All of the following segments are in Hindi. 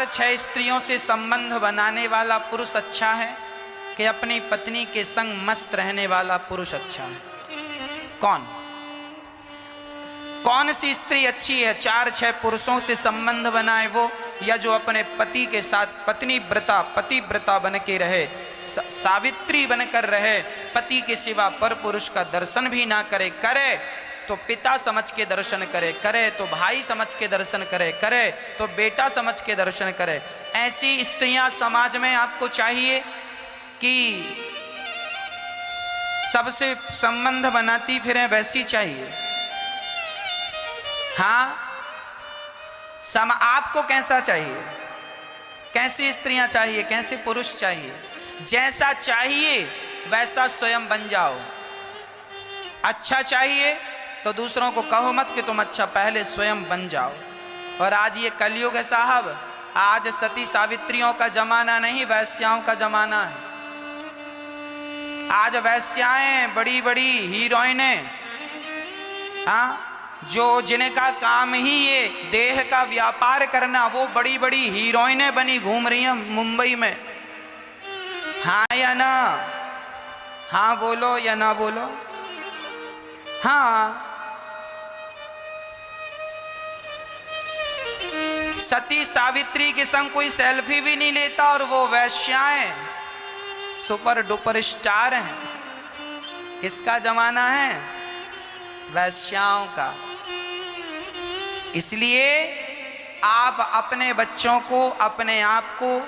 4-6 स्त्रियों से संबंध बनाने वाला पुरुष अच्छा है कि अपनी पत्नी के संग मस्त रहने वाला पुरुष अच्छा है? कौन सी स्त्री अच्छी है? 4-6 पुरुषों से संबंध बनाए वो, या जो अपने पति के साथ पतिव्रता बन के रहे, सावित्री बनकर रहे, पति के सिवा पर पुरुष का दर्शन भी ना करे, करे तो पिता समझ के दर्शन करे, करे तो भाई समझ के दर्शन करे, करे तो बेटा समझ के दर्शन करे। ऐसी स्त्रियां समाज में आपको चाहिए कि सबसे संबंध बनाती फिरें, वैसी चाहिए? हाँ, आपको कैसा चाहिए? कैसी स्त्रियां चाहिए? कैसे पुरुष चाहिए? जैसा चाहिए वैसा स्वयं बन जाओ। अच्छा चाहिए तो दूसरों को कहो मत कि तुम अच्छा, पहले स्वयं बन जाओ। और आज ये कलयुग है साहब, आज सती सावित्रियों का जमाना नहीं, वैश्याओं का जमाना है। आज वैश्याएं बड़ी बड़ी हीरोइनें, हाँ, जो जिनका काम ही ये देह का व्यापार करना, वो बड़ी बड़ी हीरोइनें बनी घूम रही हैं मुंबई में। हाँ या ना? हाँ बोलो या ना बोलो? हाँ, सती सावित्री के संग कोई सेल्फी भी नहीं लेता, और वो वैश्याएं सुपर डुपर स्टार हैं। किसका जमाना है? वैश्याओं का। इसलिए आप अपने बच्चों को, अपने आप को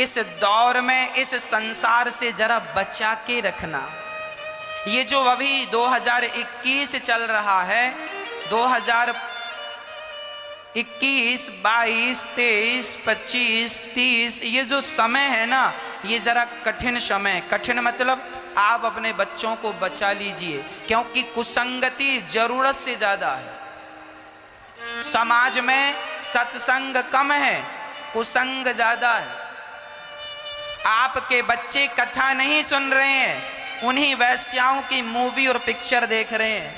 इस दौर में, इस संसार से जरा बचा के रखना। ये जो अभी 2021 चल रहा है, 2021, 22, 23, 25, 30, ये जो समय है ना, ये जरा कठिन समय। कठिन मतलब आप अपने बच्चों को बचा लीजिए, क्योंकि कुसंगति जरूरत से ज्यादा है। समाज में सत्संग कम है, कुसंग ज्यादा है। आपके बच्चे कथा नहीं सुन रहे हैं, उन्हीं वैश्याओं की मूवी और पिक्चर देख रहे हैं।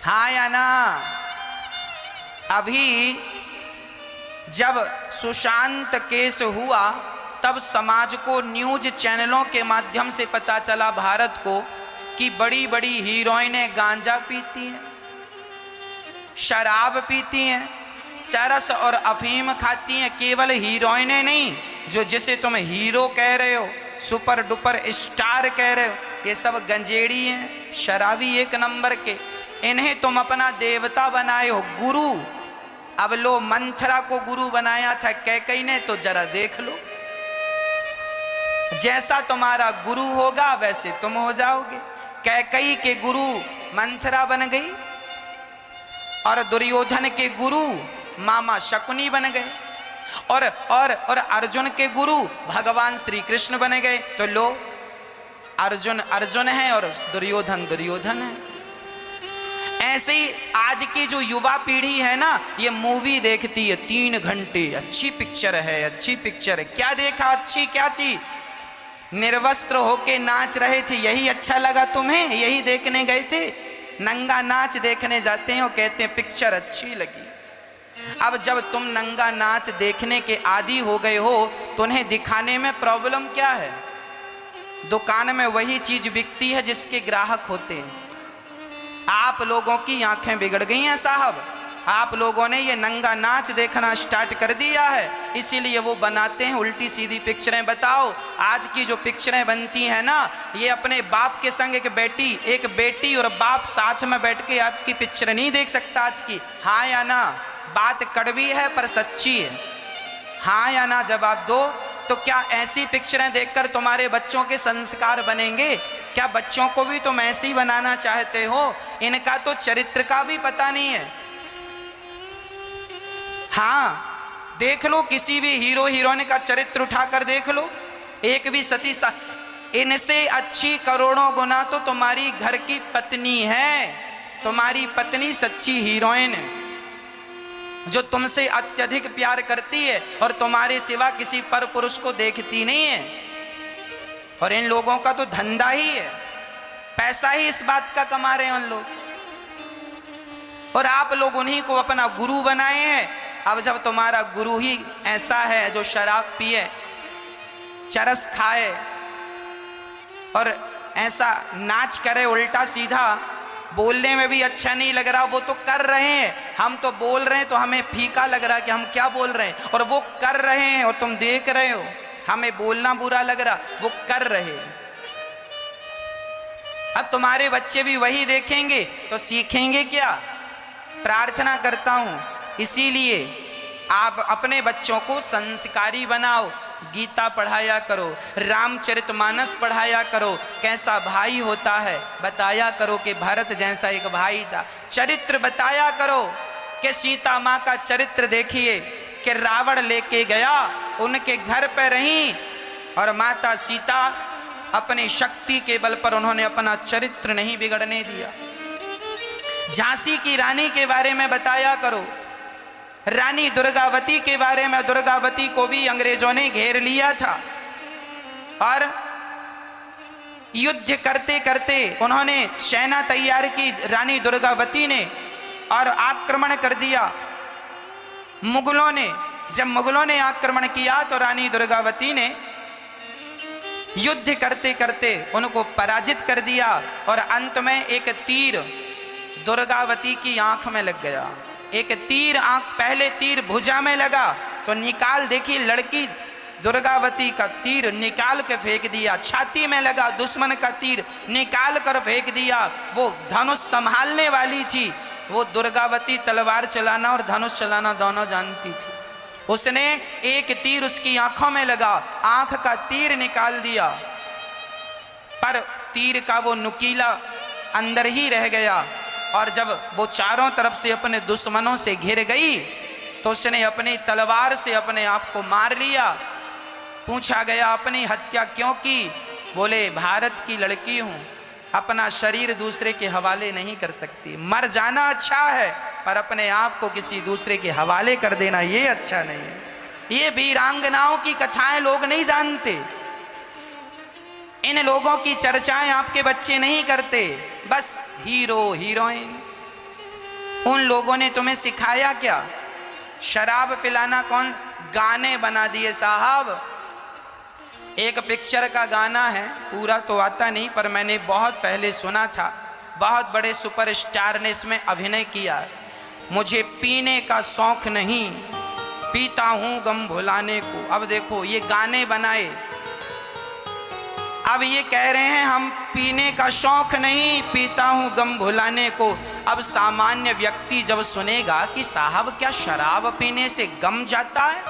हाँ या ना? अभी जब सुशांत केस हुआ, तब समाज को न्यूज चैनलों के माध्यम से पता चला, भारत को, कि बड़ी बड़ी हीरोइनें गांजा पीती हैं, शराब पीती हैं, चरस और अफीम खाती हैं। केवल हीरोइनें नहीं, जो जिसे तुम हीरो कह रहे हो, सुपर डुपर स्टार कह रहे हो, ये सब गंजेड़ी हैं, शराबी एक नंबर के। इन्हें तुम अपना देवता बनाए हो, गुरु। अब लो, मंथरा को गुरु बनाया था कैकई ने, तो जरा देख लो, जैसा तुम्हारा गुरु होगा वैसे तुम हो जाओगे। कैकई के गुरु मंथरा बन गई, और दुर्योधन के गुरु मामा शकुनी बन गए, और अर्जुन के गुरु भगवान श्री कृष्ण बन गए। तो लो, अर्जुन अर्जुन है और दुर्योधन दुर्योधन है। ऐसे ही आज की जो युवा पीढ़ी है ना, ये मूवी देखती है 3 घंटे, अच्छी पिक्चर है, अच्छी पिक्चर है। क्या देखा? अच्छी क्या चीज? निर्वस्त्र होके नाच रहे थे, यही अच्छा लगा तुम्हें? यही देखने गए थे? नंगा नाच देखने जाते हैं और कहते हैं पिक्चर अच्छी लगी। अब जब तुम नंगा नाच देखने के आदी हो गए हो, तो उन्हें दिखाने में प्रॉब्लम क्या है? दुकान में वही चीज बिकती है जिसके ग्राहक होते हैं। आप लोगों की आंखें बिगड़ गई हैं साहब, आप लोगों ने ये नंगा नाच देखना स्टार्ट कर दिया है, इसीलिए वो बनाते हैं उल्टी सीधी पिक्चरें। बताओ, आज की जो पिक्चरें बनती हैं ना, ये अपने बाप के संग एक बेटी और बाप साथ में बैठ के आपकी पिक्चर नहीं देख सकता आज की। हाँ या ना? बात कड़वी है पर सच्ची है। हाँ या ना जवाब दो। तो क्या ऐसी पिक्चरें देखकर तुम्हारे बच्चों के संस्कार बनेंगे? क्या बच्चों को भी तुम ऐसे ही बनाना चाहते हो? इनका तो चरित्र का भी पता नहीं है। हाँ, देख लो, किसी भी हीरो हीरोइन का चरित्र उठाकर देख लो, एक भी सती इनसे अच्छी करोड़ों गुना तो तुम्हारी घर की पत्नी है। तुम्हारी पत्नी सच्ची हीरोइन है, जो तुमसे अत्यधिक प्यार करती है और तुम्हारे सिवा किसी पर पुरुष को देखती नहीं है। और इन लोगों का तो धंधा ही है, पैसा ही इस बात का कमा रहे हैं उन लोग। और आप लोग उन्हीं को अपना गुरु बनाए हैं, अब जब तुम्हारा गुरु ही ऐसा है जो शराब पिए, चरस खाए और ऐसा नाच करे उल्टा सीधा, बोलने में भी अच्छा नहीं लग रहा, वो तो कर रहे हैं, हम तो बोल रहे हैं तो हमें फीका लग रहा है कि हम क्या बोल रहे हैं, और वो कर रहे हैं और तुम देख रहे हो, हमें बोलना बुरा लग रहा, वो कर रहे हैं। अब तुम्हारे बच्चे भी वही देखेंगे तो सीखेंगे क्या? प्रार्थना करता हूं इसीलिए आप अपने बच्चों को संस्कारी बनाओ, गीता पढ़ाया करो, रामचरितमानस पढ़ाया करो, कैसा भाई होता है बताया करो कि भरत जैसा एक भाई था, चरित्र बताया करो कि सीता माँ का चरित्र देखिए कि रावण लेके गया, उनके घर पे रही और माता सीता अपनी शक्ति के बल पर उन्होंने अपना चरित्र नहीं बिगड़ने दिया। झांसी की रानी के बारे में बताया करो, रानी दुर्गावती के बारे में, दुर्गावती को भी अंग्रेजों ने घेर लिया था और युद्ध करते करते उन्होंने सेना तैयार की रानी दुर्गावती ने और आक्रमण कर दिया मुगलों ने। जब मुगलों ने आक्रमण किया तो रानी दुर्गावती ने युद्ध करते करते उनको पराजित कर दिया और अंत में एक तीर दुर्गावती की आंख में लग गया। एक तीर पहले तीर भुजा में लगा तो निकाल, देखी लड़की दुर्गावती का तीर निकाल के फेंक दिया, छाती में लगा दुश्मन का तीर निकाल कर फेंक दिया। वो धनुष संभालने वाली थी, वो दुर्गावती तलवार चलाना और धनुष चलाना दोनों जानती थी। उसने एक तीर उसकी आंखों में लगा, आंख का तीर निकाल दिया, पर तीर का वो नुकीला अंदर ही रह गया और जब वो चारों तरफ से अपने दुश्मनों से घिर गई तो उसने अपनी तलवार से अपने आप को मार लिया। पूछा गया अपनी हत्या क्यों की? बोले भारत की लड़की हूं, अपना शरीर दूसरे के हवाले नहीं कर सकती। मर जाना अच्छा है पर अपने आप को किसी दूसरे के हवाले कर देना ये अच्छा नहीं है। ये वीरांगनाओं की कथाएं लोग नहीं जानते, इन लोगों की चर्चाएं आपके बच्चे नहीं करते, बस हीरो हीरोइन। उन लोगों ने तुम्हें सिखाया क्या? शराब पिलाना कौन? गाने बना दिए साहब। एक पिक्चर का गाना है, पूरा तो आता नहीं पर मैंने बहुत पहले सुना था, बहुत बड़े सुपरस्टार ने इसमें अभिनय किया। मुझे पीने का शौक नहीं, पीता हूं गम भुलाने को। अब देखो ये गाने बनाए, अब ये कह रहे हैं हम पीने का शौक नहीं, पीता हूं गम भुलाने को। अब सामान्य व्यक्ति जब सुनेगा कि साहब क्या शराब पीने से गम जाता है?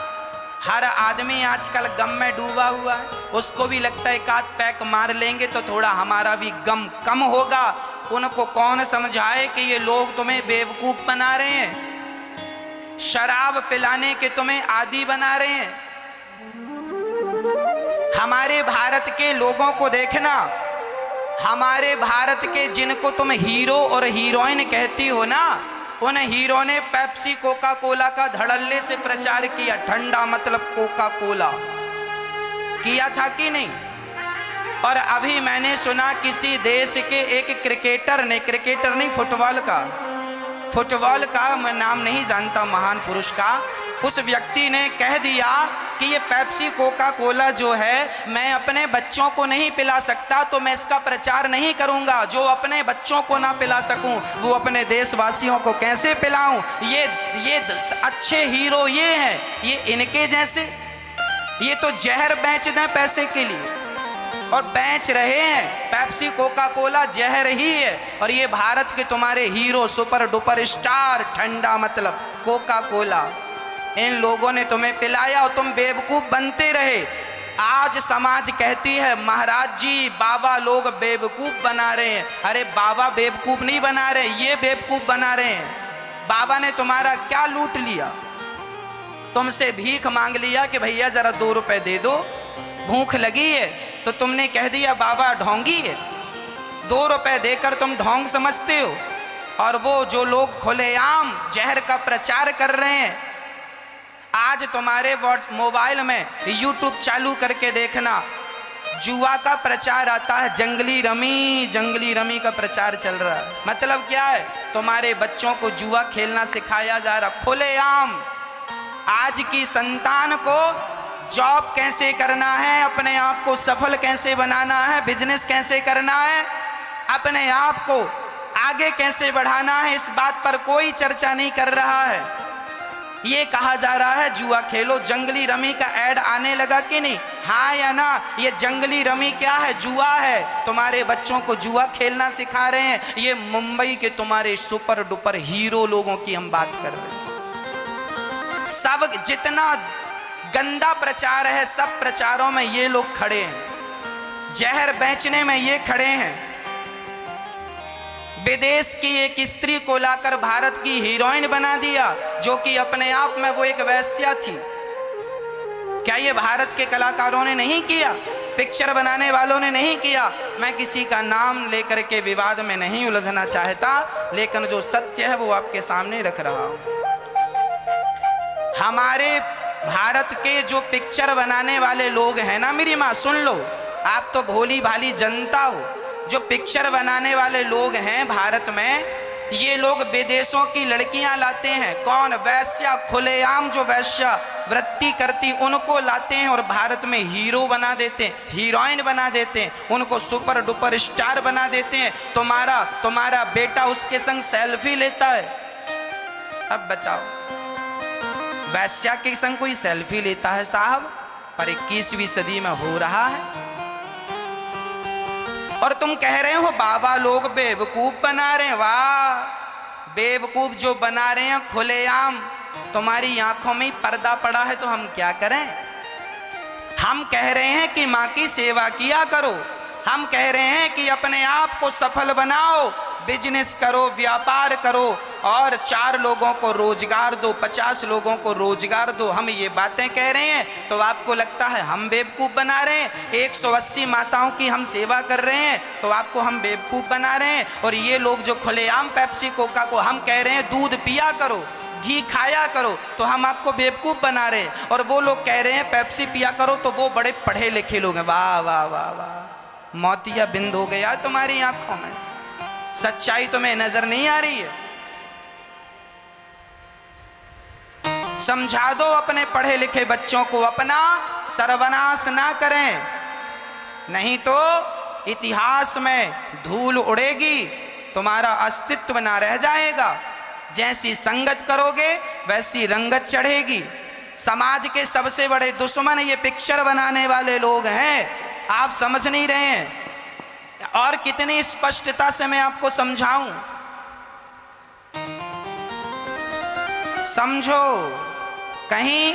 हर आदमी आजकल गम में डूबा हुआ है, उसको भी लगता है एक आध पैक मार लेंगे तो थोड़ा हमारा भी गम कम होगा। उनको कौन समझाए कि ये लोग तुम्हें बेवकूफ बना रहे हैं, शराब पिलाने के तुम्हें आदी बना रहे हैं। हमारे भारत के लोगों को देखना, हमारे भारत के जिनको तुम हीरो और हीरोइन कहती हो ना, उन हीरो ने पेप्सी कोका कोला का धड़ल्ले से प्रचार किया। ठंडा मतलब कोका कोला किया था कि नहीं? और अभी मैंने सुना किसी देश के एक क्रिकेटर ने, क्रिकेटर नहीं फुटबॉल का मैं नाम नहीं जानता महान पुरुष का, उस व्यक्ति ने कह दिया कि ये पेप्सी कोका कोला जो है मैं अपने बच्चों को नहीं पिला सकता तो मैं इसका प्रचार नहीं करूंगा। जो अपने बच्चों को ना पिला सकूं वो अपने देशवासियों को कैसे पिलाऊं? ये अच्छे हीरो ये हैं, ये इनके जैसे, ये तो जहर बेच दें पैसे के लिए और बेच रहे हैं। पेप्सी कोका कोला जहर ही है और ये भारत के तुम्हारे हीरो सुपर डुपर स्टार ठंडा मतलब कोका कोला, इन लोगों ने तुम्हें पिलाया और तुम बेवकूफ बनते रहे। आज समाज कहती है महाराज जी बाबा लोग बेवकूफ बना रहे हैं। अरे बाबा बेवकूफ नहीं बना रहे, ये बेवकूफ बना रहे हैं। बाबा ने तुम्हारा क्या लूट लिया? तुमसे भीख मांग लिया कि भैया जरा 2 रुपए दे दो, भूख लगी है, तो तुमने कह दिया बाबा ढोंगी है। 2 रुपए देकर तुम ढोंग समझते हो। और वो जो लोग खुलेआम जहर का प्रचार कर रहे हैं, आज तुम्हारे मोबाइल में YouTube चालू करके देखना, जुआ का प्रचार आता है, जंगली रमी का प्रचार चल रहा है। मतलब क्या है? तुम्हारे बच्चों को जुआ खेलना सिखाया जा रहा खुलेआम। आज की संतान को जॉब कैसे करना है, अपने आप को सफल कैसे बनाना है, बिजनेस कैसे करना है, अपने आप को आगे कैसे बढ़ाना है, इस बात पर कोई चर्चा नहीं कर रहा है। ये कहा जा रहा है जुआ खेलो। जंगली रमी का ऐड आने लगा कि नहीं? हाँ या ना? ये जंगली रमी क्या है? जुआ है। तुम्हारे बच्चों को जुआ खेलना सिखा रहे हैं। ये मुंबई के तुम्हारे सुपर डुपर हीरो लोगों की हम बात कर रहे हैं। सब जितना गंदा प्रचार है, सब प्रचारों में ये लोग खड़े हैं। जहर बेचने में ये खड़े हैं। विदेश की एक स्त्री को लाकर भारत की हीरोइन बना दिया, जो कि अपने आप में वो एक वैश्या थी। क्या ये भारत के कलाकारों ने नहीं किया? पिक्चर बनाने वालों ने नहीं किया? मैं किसी का नाम लेकर के विवाद में नहीं उलझना चाहता, लेकिन जो सत्य है वो आपके सामने रख रहा हूं। हमारे भारत के जो पिक्चर बनाने वाले लोग हैं ना, मेरी माँ सुन लो, आप तो भोली भाली जनता हो। जो पिक्चर बनाने वाले लोग हैं भारत में, ये लोग विदेशों की लड़कियां लाते हैं। कौन? वैश्या, खुलेआम जो वैश्या वृत्ति करती उनको लाते हैं और भारत में हीरो बना देते हैं, हीरोइन बना देते हैं, उनको सुपर डुपर स्टार बना देते हैं। तुम्हारा बेटा उसके संग सेल्फी लेता है। अब बताओ, वैश्या के संग कोई सेल्फी लेता है साहब? पर 21वीं सदी में हो रहा है। और तुम कह रहे हो बाबा लोग बेवकूफ बना रहे हैं। वाह, बेवकूफ जो बना रहे हैं खुलेआम। तुम्हारी आंखों में पर्दा पड़ा है तो हम क्या करें? हम कह रहे हैं कि माँ की सेवा किया करो। हम कह रहे हैं कि अपने आप को सफल बनाओ, बिजनेस करो, व्यापार करो और 4 लोगों को रोजगार दो, 50 लोगों को रोजगार दो। हम ये बातें कह रहे हैं तो आपको लगता है हम बेवकूफ़ बना रहे हैं। 180 माताओं की हम सेवा कर रहे हैं तो आपको हम बेवकूफ़ बना रहे हैं। और ये लोग जो खुलेआम पेप्सी कोका को हम कह रहे हैं दूध पिया करो, घी खाया करो, तो हम आपको बेवकूफ़ बना रहे हैं। और वो लोग कह रहे हैं पेप्सी पिया करो तो वो बड़े पढ़े लिखे लोग हैं। वाह वाह वाह वाह, मोतिया बिंद हो गया तुम्हारी आंखों में। सच्चाई तुम्हें नजर नहीं आ रही है? समझा दो अपने पढ़े लिखे बच्चों को, अपना सर्वनाश ना करें, नहीं तो इतिहास में धूल उड़ेगी, तुम्हारा अस्तित्व ना रह जाएगा। जैसी संगत करोगे वैसी रंगत चढ़ेगी। समाज के सबसे बड़े दुश्मन ये पिक्चर बनाने वाले लोग हैं। आप समझ नहीं रहे हैं। और कितनी स्पष्टता से मैं आपको समझाऊं, समझो। कहीं